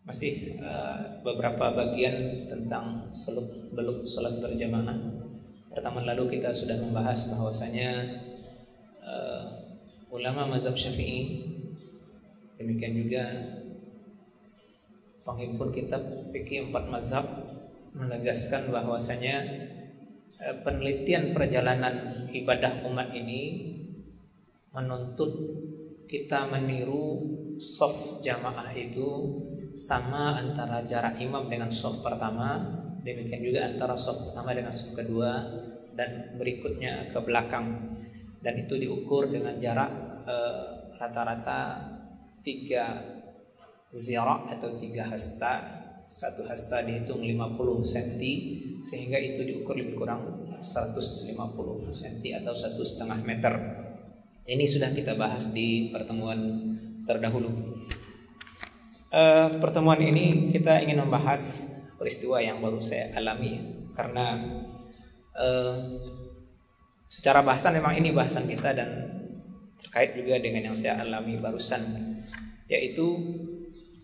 Masih beberapa bagian tentang seluk-beluk salat berjamaah. Pertemuan lalu kita sudah membahas bahwasanya ulama mazhab Syafi'i, demikian juga penghimpun kitab fikih 4 mazhab menegaskan bahwasanya penelitian perjalanan ibadah umat ini menuntut kita meniru shaf jamaah itu sama antara jarak imam dengan shaf pertama, demikian juga antara shaf pertama dengan shaf kedua dan berikutnya ke belakang, dan itu diukur dengan jarak rata-rata 3 zirah atau 3 hasta. Satu hasta dihitung 50 cm, sehingga itu diukur lebih kurang 150 cm atau 1,5 meter. Ini sudah kita bahas di pertemuan terdahulu. Pertemuan ini kita ingin membahas peristiwa yang baru saya alami, karena secara bahasan memang ini bahasan kita dan terkait juga dengan yang saya alami barusan, yaitu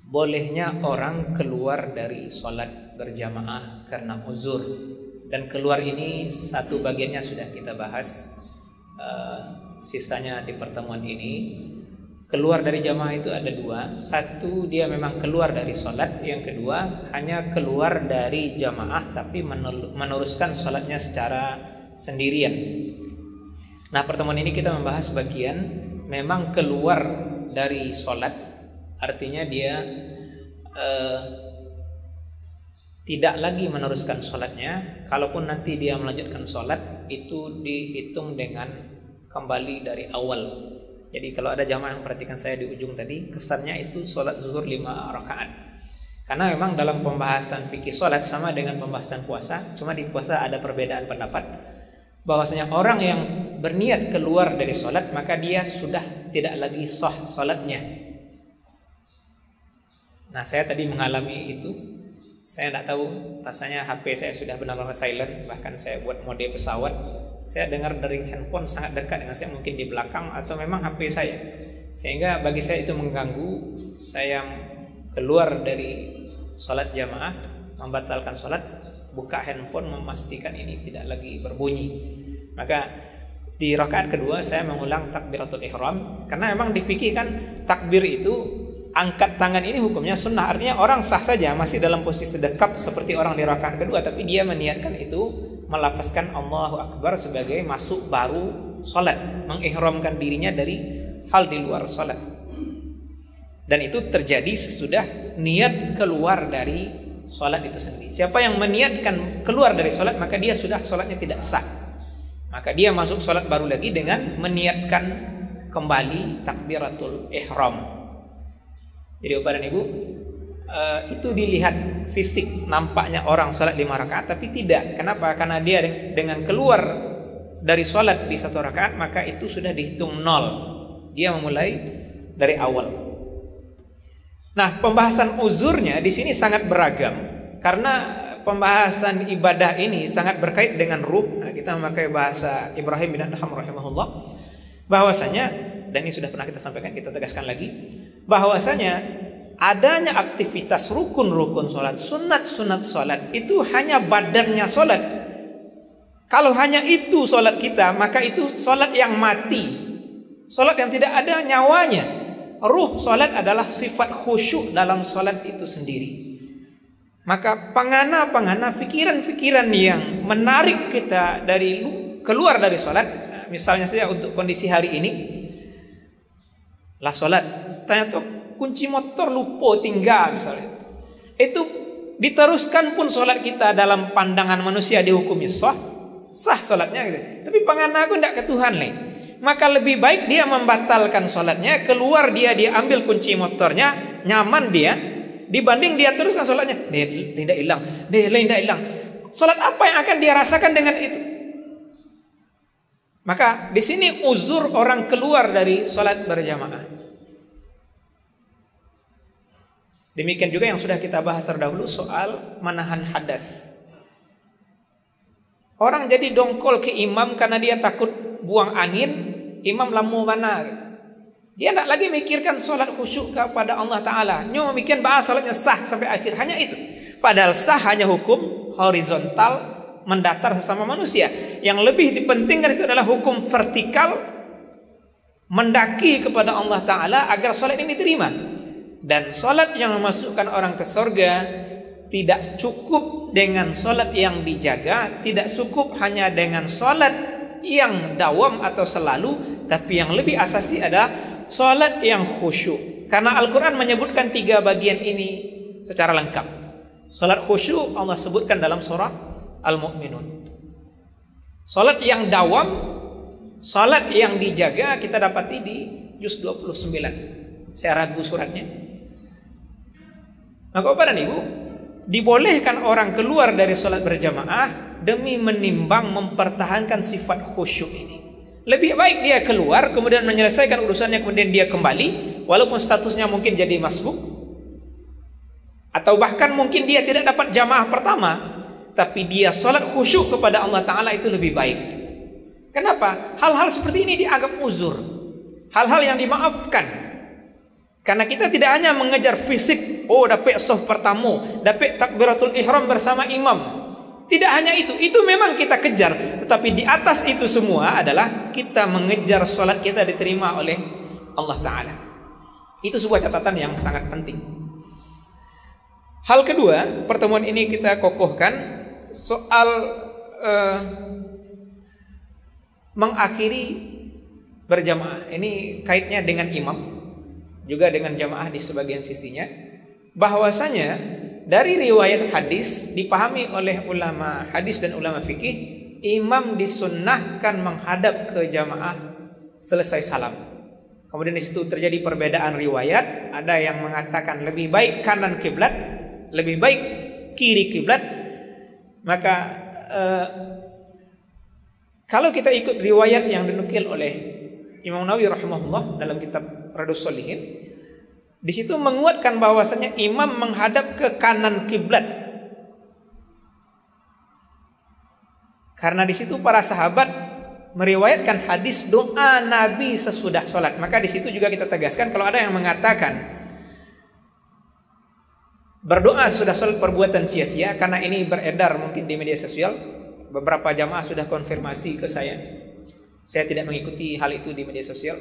bolehnya orang keluar dari sholat berjamaah karena uzur. Dan keluar ini satu bagiannya sudah kita bahas, sisanya di pertemuan ini. Keluar dari jamaah itu ada 2. Satu, dia memang keluar dari sholat. Yang kedua, hanya keluar dari jamaah tapi meneruskan sholatnya secara sendirian. Nah, pertemuan ini kita membahas bagian memang keluar dari sholat, artinya dia tidak lagi meneruskan sholatnya. Kalaupun nanti dia melanjutkan sholat, itu dihitung dengan kembali dari awal. Jadi kalau ada jamaah yang perhatikan saya di ujung tadi, kesannya itu sholat zuhur 5 rakaat. Karena memang dalam pembahasan fikih sholat sama dengan pembahasan puasa, cuma di puasa ada perbedaan pendapat, bahwasanya orang yang berniat keluar dari sholat maka dia sudah tidak lagi sah sholatnya. Nah, saya tadi mengalami itu. Saya tidak tahu, rasanya HP saya sudah benar-benar silent. Bahkan saya buat mode pesawat, saya dengar dering handphone sangat dekat dengan saya, mungkin di belakang atau memang HP saya, sehingga bagi saya itu mengganggu. Saya keluar dari sholat jamaah, membatalkan sholat, buka handphone, memastikan ini tidak lagi berbunyi. Maka di rakaat kedua saya mengulang takbiratul ihram, karena memang di fikih kan takbir itu, angkat tangan ini hukumnya sunnah. Artinya orang sah saja masih dalam posisi dekap seperti orang di rakaat kedua, tapi dia meniatkan itu, melafazkan Allahu Akbar sebagai masuk baru sholat, mengihramkan dirinya dari hal di luar sholat. Dan itu terjadi sesudah niat keluar dari sholat itu sendiri. Siapa yang meniatkan keluar dari sholat, maka dia sudah sholatnya tidak sah. Maka dia masuk sholat baru lagi dengan meniatkan kembali takbiratul ihram. Jadi Bapak dan Ibu, itu dilihat fisik, nampaknya orang sholat 5 rakaat, tapi tidak. Kenapa? Karena dia dengan keluar dari sholat di 1 rakaat, maka itu sudah dihitung 0. Dia memulai dari awal. Nah, pembahasan uzurnya di sini sangat beragam, karena pembahasan ibadah ini sangat berkait dengan ruh. Nah, kita memakai bahasa Ibrahim bin Adham rahimahullah, bahwasanya, dan ini sudah pernah kita sampaikan, kita tegaskan lagi, bahwasanya adanya aktivitas rukun-rukun sholat, sunat-sunat sholat, itu hanya badannya sholat. Kalau hanya itu sholat kita, maka itu sholat yang mati, sholat yang tidak ada nyawanya. Ruh sholat adalah sifat khusyuk dalam sholat itu sendiri. Maka pangana-pangana, pikiran-pikiran yang menarik kita dari keluar dari sholat, misalnya saja untuk kondisi hari ini, lah sholat, tanya tuh kunci motor lupa tinggal misalnya, itu diteruskan pun sholat kita dalam pandangan manusia dihukumi sah sholatnya gitu. Tapi pangana aku tidak ke Tuhan nih, maka lebih baik dia membatalkan sholatnya, keluar dia ambil kunci motornya, nyaman dia, dibanding dia teruskan sholatnya, dia tidak hilang. Sholat apa yang akan dia rasakan dengan itu? Maka di sini uzur orang keluar dari sholat berjamaah. Demikian juga yang sudah kita bahas terdahulu soal menahan hadas. Orang jadi dongkol ke imam karena dia takut buang angin, imam lamu mana. Dia tidak lagi mikirkan solat khusyuk kepada Allah Ta'ala. Cuma mikirkan bahas solatnya sah sampai akhir. Hanya itu. Padahal sah hanya hukum horizontal, mendatar sesama manusia. Yang lebih dipentingkan itu adalah hukum vertikal, mendaki kepada Allah Ta'ala agar solat ini diterima. Dan solat yang memasukkan orang ke surga tidak cukup dengan solat yang dijaga, tidak cukup hanya dengan solat yang dawam atau selalu, tapi yang lebih asasi adalah solat yang khusyuk. Karena Al-Quran menyebutkan 3 bagian ini secara lengkap. Solat khusyuk Allah sebutkan dalam surah Al-Mu'minun. Solat yang dawam, solat yang dijaga kita dapati di juz 29. Saya ragu suratnya. Maka Bapak dan Ibu, dibolehkan orang keluar dari solat berjamaah demi menimbang mempertahankan sifat khusyuk ini. Lebih baik dia keluar, kemudian menyelesaikan urusannya, kemudian dia kembali, walaupun statusnya mungkin jadi masbuk, atau bahkan mungkin dia tidak dapat jamaah pertama, tapi dia sholat khusyuk kepada Allah Ta'ala, itu lebih baik. Kenapa? Hal-hal seperti ini dianggap uzur, hal-hal yang dimaafkan. Karena kita tidak hanya mengejar fisik, oh dapat sof pertama, dapat takbiratul ihram bersama imam. Tidak hanya itu memang kita kejar, tetapi di atas itu semua adalah kita mengejar sholat kita diterima oleh Allah Ta'ala. Itu sebuah catatan yang sangat penting. Hal kedua, pertemuan ini kita kokohkan soal mengakhiri berjamaah. Ini kaitnya dengan imam, juga dengan jamaah di sebagian sisinya. Bahwasanya dari riwayat hadis dipahami oleh ulama hadis dan ulama fikih, imam disunnahkan menghadap ke jamaah selesai salam. Kemudian di situ terjadi perbedaan riwayat, ada yang mengatakan lebih baik kanan kiblat, lebih baik kiri kiblat. Maka kalau kita ikut riwayat yang dinukil oleh Imam Nawawi rahimahullah dalam kitab Radus Shalihin, di situ menguatkan bahwasanya imam menghadap ke kanan kiblat. Karena di situ para sahabat meriwayatkan hadis doa Nabi sesudah sholat. Maka di situ juga kita tegaskan, kalau ada yang mengatakan berdoa sesudah sholat perbuatan sia-sia, karena ini beredar mungkin di media sosial, beberapa jamaah sudah konfirmasi ke saya. Saya tidak mengikuti hal itu di media sosial.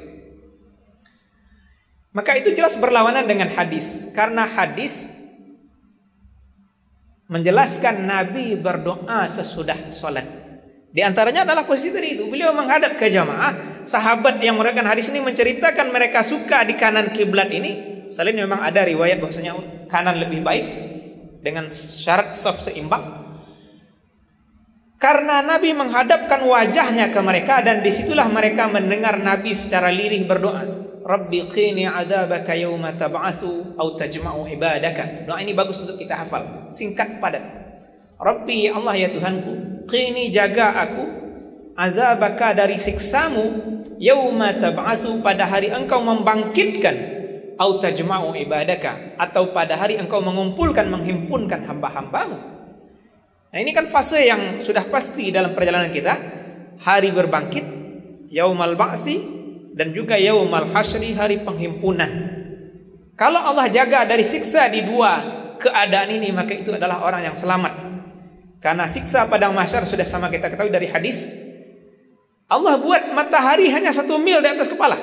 Maka itu jelas berlawanan dengan hadis. Karena hadis menjelaskan Nabi berdoa sesudah sholat. Di antaranya adalah posisi tadi itu. Beliau menghadap ke jamaah. Sahabat yang meriwayatkan hadis ini menceritakan mereka suka di kanan kiblat ini. Selain memang ada riwayat bahwasanya kanan lebih baik dengan syarat saf seimbang. Karena Nabi menghadapkan wajahnya ke mereka, dan disitulah mereka mendengar Nabi secara lirih berdoa. Rabbi qini adzabaka yauma tab'atsu aw tajma'u ibadaka. Doa ini bagus untuk kita hafal, singkat padat. Rabbi, ya Allah ya Tuhanku, qini jaga aku, adzabaka dari siksamu, yauma tab'atsu pada hari engkau membangkitkan, aw tajma'u ibadaka atau pada hari engkau mengumpulkan menghimpunkan hamba-hambamu. Nah, ini kan fase yang sudah pasti dalam perjalanan kita, hari berbangkit, yaumal ba'tsi, dan juga yaumal hasyri, hari penghimpunan. Kalau Allah jaga dari siksa di dua keadaan ini, maka itu adalah orang yang selamat. Karena siksa padang mahsyar sudah sama kita ketahui dari hadis, Allah buat matahari hanya 1 mil di atas kepala.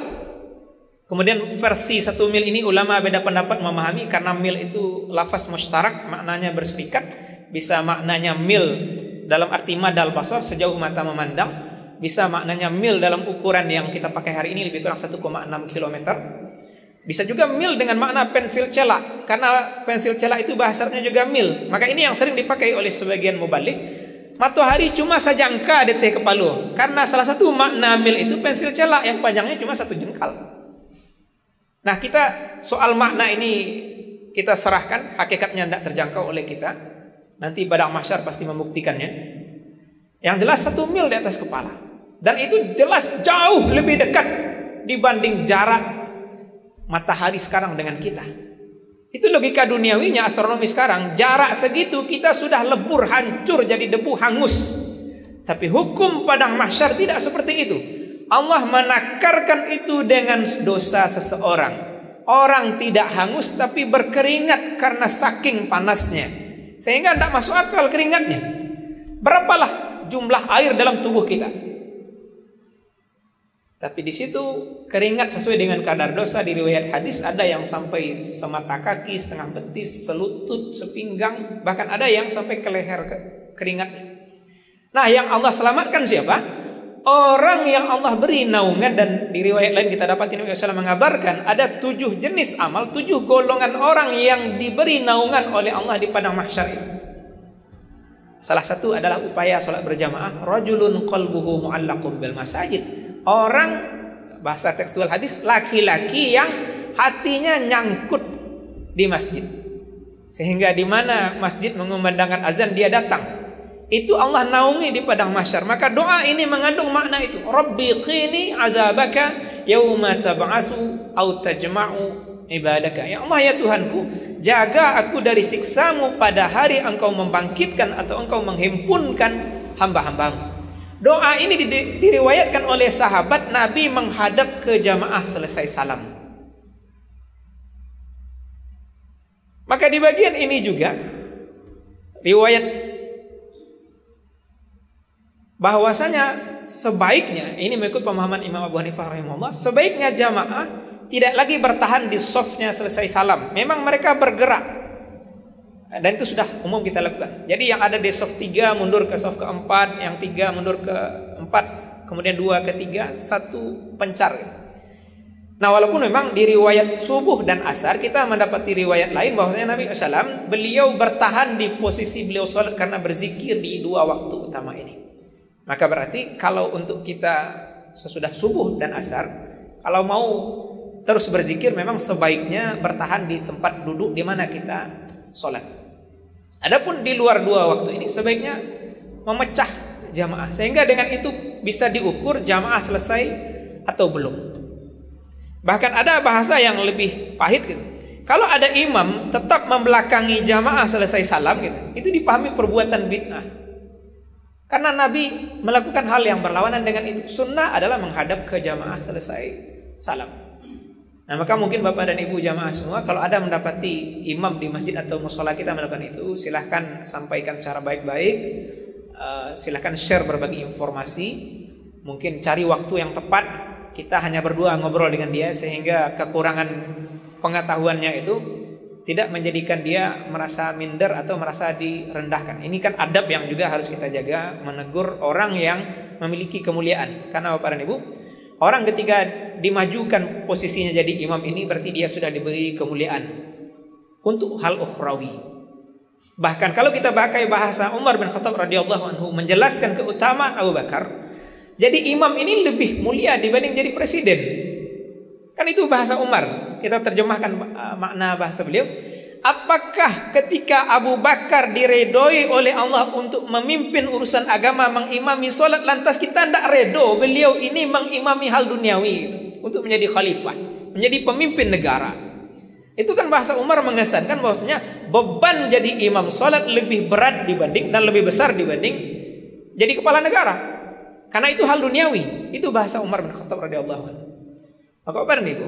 Kemudian versi 1 mil ini ulama beda pendapat memahami, karena mil itu lafaz mustarak, maknanya berserikat. Bisa maknanya mil dalam arti madal basar, sejauh mata memandang. Bisa maknanya mil dalam ukuran yang kita pakai hari ini, lebih kurang 1,6 km. Bisa juga mil dengan makna pensil celak, karena pensil celak itu bahasanya juga mil. Maka ini yang sering dipakai oleh sebagian mubalik. Matahari cuma sajangka di teh kepala, karena salah satu makna mil itu pensil celak yang panjangnya cuma 1 jengkal. Nah, kita soal makna ini kita serahkan, hakikatnya tidak terjangkau oleh kita. Nanti padang mahsyar pasti membuktikannya. Yang jelas 1 mil di atas kepala. Dan itu jelas jauh lebih dekat dibanding jarak matahari sekarang dengan kita. Itu logika duniawinya, astronomi sekarang. Jarak segitu kita sudah lebur, hancur, jadi debu, hangus. Tapi hukum padang mahsyar tidak seperti itu. Allah menakarkan itu dengan dosa seseorang. Orang tidak hangus tapi berkeringat karena saking panasnya, sehingga tidak masuk akal keringatnya. Berapalah jumlah air dalam tubuh kita, tapi di situ keringat sesuai dengan kadar dosa. Di riwayat hadis ada yang sampai semata kaki, setengah betis, selutut, sepinggang, bahkan ada yang sampai ke leher keringatnya. Nah, yang Allah selamatkan siapa? Orang yang Allah beri naungan. Dan di riwayat lain kita dapat Nabi SAW mengabarkan ada 7 jenis amal, 7 golongan orang yang diberi naungan oleh Allah di padang mahsyar itu. Salah satu adalah upaya salat berjamaah. Rajulun qalbuhu mu'allaqun bil masajid. Orang, bahasa tekstual hadis, laki-laki yang hatinya nyangkut di masjid, sehingga di mana masjid mengumandangkan azan dia datang. Itu Allah naungi di padang mahsyar. Maka doa ini mengandung makna itu. Rabbi qini azabaka yauma tab'asu au tajma'u ibadaka. Ya Allah, ya Tuhanku, jaga aku dari siksamu pada hari engkau membangkitkan atau engkau menghimpunkan hamba-hambamu. Doa ini diriwayatkan oleh sahabat Nabi menghadap ke jamaah selesai salam. Maka di bagian ini juga riwayat bahwasanya sebaiknya, ini mengikut pemahaman Imam Abu Hanifah rahimahullah, sebaiknya jamaah tidak lagi bertahan di safnya selesai salam. Memang mereka bergerak, dan itu sudah umum kita lakukan. Jadi yang ada di saf 3 mundur ke saf keempat, yang 3 mundur ke 4, kemudian 2 ke 3, 1 pencar. Nah, walaupun memang di riwayat subuh dan asar kita mendapati riwayat lain bahwasanya Nabi SAW beliau bertahan di posisi beliau sholat karena berzikir di 2 waktu utama ini. Maka berarti kalau untuk kita sesudah subuh dan asar, kalau mau terus berzikir, memang sebaiknya bertahan di tempat duduk di mana kita sholat. Adapun di luar 2 waktu ini, sebaiknya memecah jamaah, sehingga dengan itu bisa diukur jamaah selesai atau belum. Bahkan ada bahasa yang lebih pahit gitu. Kalau ada imam tetap membelakangi jamaah selesai salam gitu, itu dipahami perbuatan bid'ah. Karena Nabi melakukan hal yang berlawanan dengan itu. Sunnah adalah menghadap ke jamaah selesai salam. Nah, maka mungkin Bapak dan Ibu jamaah semua, kalau ada mendapati imam di masjid atau mushola kita melakukan itu, silahkan sampaikan secara baik-baik. Silahkan share berbagi informasi. Mungkin cari waktu yang tepat, kita hanya berdua ngobrol dengan dia, sehingga kekurangan pengetahuannya itu tidak menjadikan dia merasa minder atau merasa direndahkan. Ini kan adab yang juga harus kita jaga, menegur orang yang memiliki kemuliaan. Karena Bapak dan Ibu, orang ketika dimajukan posisinya jadi imam ini berarti dia sudah diberi kemuliaan untuk hal ukhrawi. Bahkan kalau kita pakai bahasa Umar bin Khattab radhiyallahu anhu menjelaskan keutamaan Abu Bakar, jadi imam ini lebih mulia dibanding jadi presiden. Kan itu bahasa Umar. Kita terjemahkan makna bahasa beliau. Apakah ketika Abu Bakar diredoi oleh Allah untuk memimpin urusan agama, mengimami solat, lantas kita tidak redo beliau ini mengimami hal duniawi untuk menjadi khalifah, menjadi pemimpin negara? Itu kan bahasa Umar mengesankan bahwasanya beban jadi imam solat lebih berat dibanding dan lebih besar dibanding jadi kepala negara. Karena itu hal duniawi. Itu bahasa Umar bin Khattab radhiyallahu anhu. Maka Bapak dan Ibu,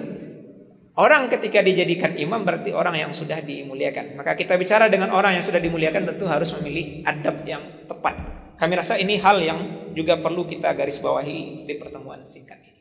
orang ketika dijadikan imam berarti orang yang sudah dimuliakan. Maka kita bicara dengan orang yang sudah dimuliakan tentu harus memilih adab yang tepat. Kami rasa ini hal yang juga perlu kita garis bawahi di pertemuan singkat ini.